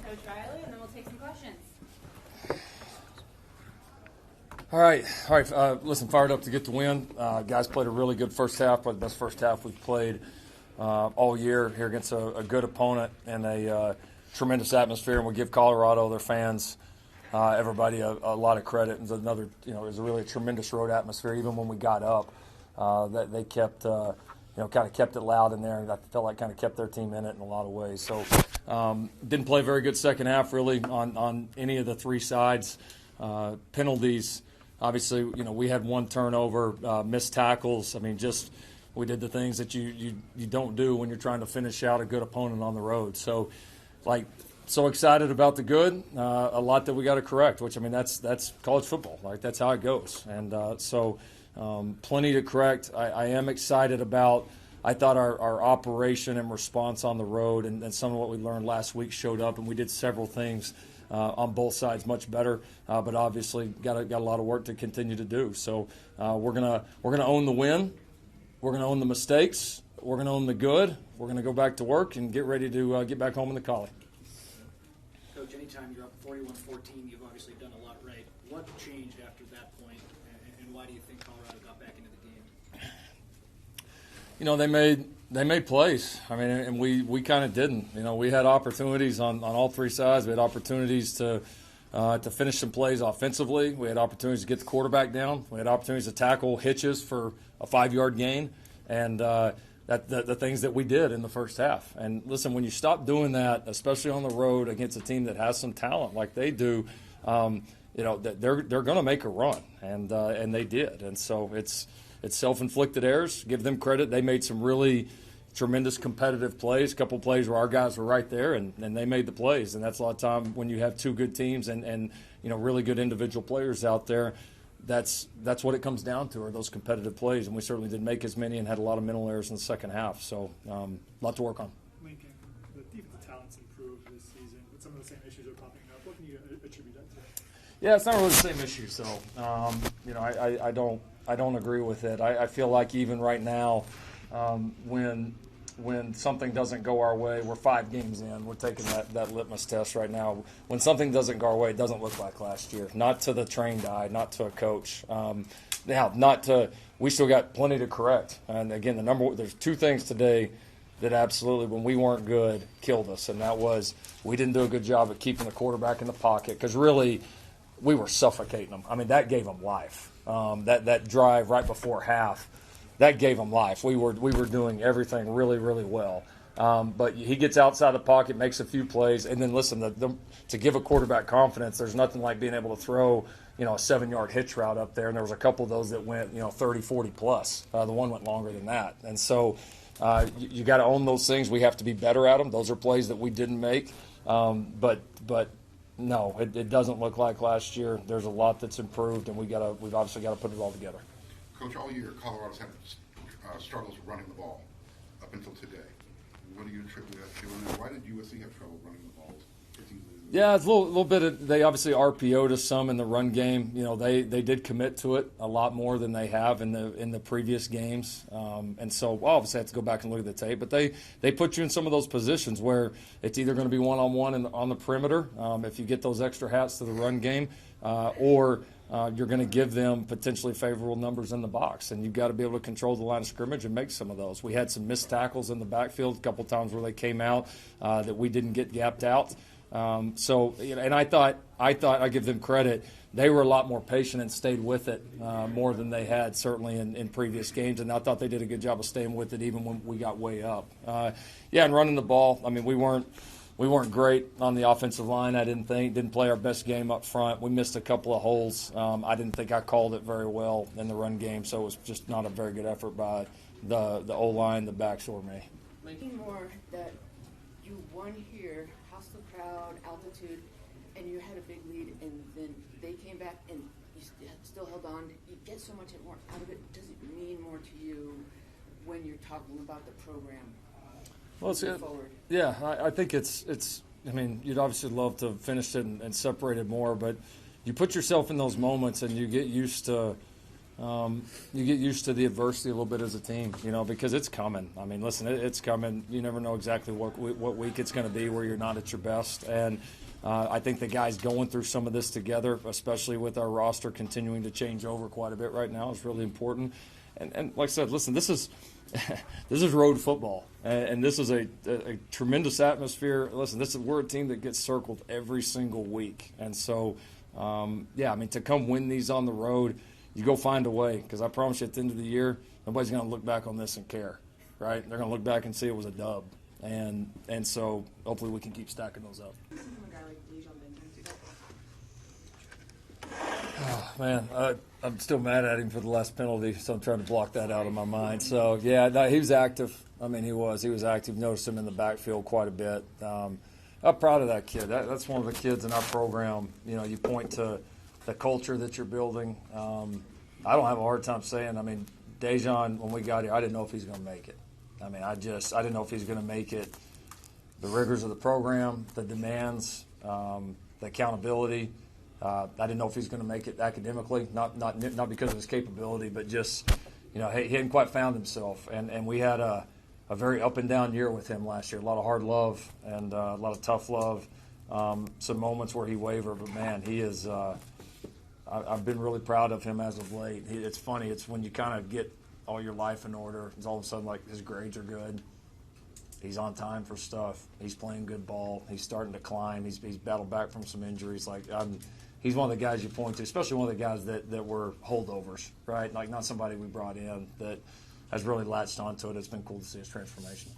Coach Riley, and then we'll take some questions. All right. Listen, fired up to get the win. Guys played a really good first half, probably the best first half we've played all year here against a good opponent and a tremendous atmosphere. And we'll give Colorado, their fans, everybody a lot of credit. And another, it was really a tremendous road atmosphere. Even when we got up, that they kept, kind of kept it loud in there, and I felt like kind of kept their team in it in a lot of ways. So didn't play a very good second half really on any of the three sides. Penalties. Obviously, we had one turnover, missed tackles. I mean, just we did the things that you don't do when you're trying to finish out a good opponent on the road. So, so excited about the good. A lot that we got to correct, which, that's college football. That's how it goes. And plenty to correct. I am excited about – I thought our operation and response on the road and some of what we learned last week showed up, and we did several things – on both sides much better, but obviously got a lot of work to continue to do. So we're gonna own the win, we're gonna own the mistakes, we're gonna own the good. We're gonna go back to work and get ready to get back home in the Collie. Coach, anytime you're up 41-14, you've obviously done a lot right. What changed after that point, and why do you think Colorado got back into the game? They made plays. And we kind of didn't. We had opportunities on all three sides. We had opportunities to finish some plays offensively. We had opportunities to get the quarterback down. We had opportunities to tackle hitches for a 5-yard gain, and the things that we did in the first half. And listen, when you stop doing that, especially on the road against a team that has some talent like they do, they're going to make a run, and they did. And so it's self-inflicted errors. Give them credit. They made some really tremendous competitive plays, a couple plays where our guys were right there, and they made the plays. And that's a lot of time when you have two good teams and really good individual players out there. That's what it comes down to, are those competitive plays. And we certainly didn't make as many and had a lot of mental errors in the second half. So a lot to work on. Lincoln, the defensive talent's improved this season, but some of the same issues are popping up. What can you attribute that to? Yeah, it's not really the same issue. So, I don't agree with it. I feel like even right now, when something doesn't go our way, we're 5 games in. We're taking that litmus test right now. When something doesn't go our way, it doesn't look like last year. Not to the trained eye, not to a coach. We still got plenty to correct. And again, there's 2 things today that absolutely, when we weren't good, killed us. And that was, we didn't do a good job of keeping the quarterback in the pocket, because really we were suffocating them. That gave them life. That drive right before half, that gave them life. We were doing everything really, really well. But he gets outside the pocket, makes a few plays, and then listen, to give a quarterback confidence, there's nothing like being able to throw, a 7-yard hitch route up there. And there was a couple of those that went, 30, 40 plus. The one went longer than that. And so you got to own those things. We have to be better at them. Those are plays that we didn't make. But no, it doesn't look like last year. There's a lot that's improved, and we've obviously got to put it all together. Coach, all year Colorado's had struggles running the ball up until today. What do you attribute that to? And why did USC have trouble running the ball? Yeah, it's a little bit they obviously RPO'd us some in the run game. They did commit to it a lot more than they have in the previous games. And so obviously I have to go back and look at the tape. But they put you in some of those positions where it's either going to be one-on-one on the perimeter, if you get those extra hats to the run game, or you're going to give them potentially favorable numbers in the box. And you've got to be able to control the line of scrimmage and make some of those. We had some missed tackles in the backfield a couple times where they came out that we didn't get gapped out. And I thought I give them credit. They were a lot more patient and stayed with it more than they had certainly in previous games. And I thought they did a good job of staying with it even when we got way up. And running the ball. We weren't great on the offensive line. I didn't play our best game up front. We missed a couple of holes. I didn't think I called it very well in the run game. So it was just not a very good effort by the O-line, the backs, or me. Thinking more that you won here, hostile crowd, altitude, and you had a big lead, and then they came back and you still held on. You get so much more out of it. Does it mean more to you when you're talking about the program? Well, I think it's. You'd obviously love to finish it and separate it more, but you put yourself in those moments and you get used to You get used to the adversity a little bit as a team, because it's coming. I mean, listen, it's coming. You never know exactly what week it's going to be where you're not at your best. And I think the guys going through some of this together, especially with our roster continuing to change over quite a bit right now, is really important. And like I said, listen, this is road football, and this is a tremendous atmosphere. Listen, we're a team that gets circled every single week. And so, to come win these on the road, you go find a way, because I promise you at the end of the year, nobody's going to look back on this and care, right? They're going to look back and see it was a dub. And so hopefully we can keep stacking those up. Oh, man, I'm still mad at him for the last penalty, so I'm trying to block that out of my mind. So, no, he was active. I mean, he was active. Noticed him in the backfield quite a bit. I'm proud of that kid. That's one of the kids in our program. You point to the culture that you're building. I don't have a hard time saying, Deion, when we got here, I didn't know if he's going to make it. I didn't know if he's going to make it. The rigors of the program, the demands, the accountability. I didn't know if he's going to make it academically, not because of his capability, but just, he hadn't quite found himself. And we had a very up and down year with him last year. A lot of hard love and a lot of tough love. Some moments where he wavered, but man, he is. I've been really proud of him as of late. It's funny. It's when you kind of get all your life in order. It's all of a sudden like his grades are good. He's on time for stuff. He's playing good ball. He's starting to climb. He's battled back from some injuries. He's one of the guys you point to, especially one of the guys that were holdovers, right? Like not somebody we brought in that has really latched onto it. It's been cool to see his transformation.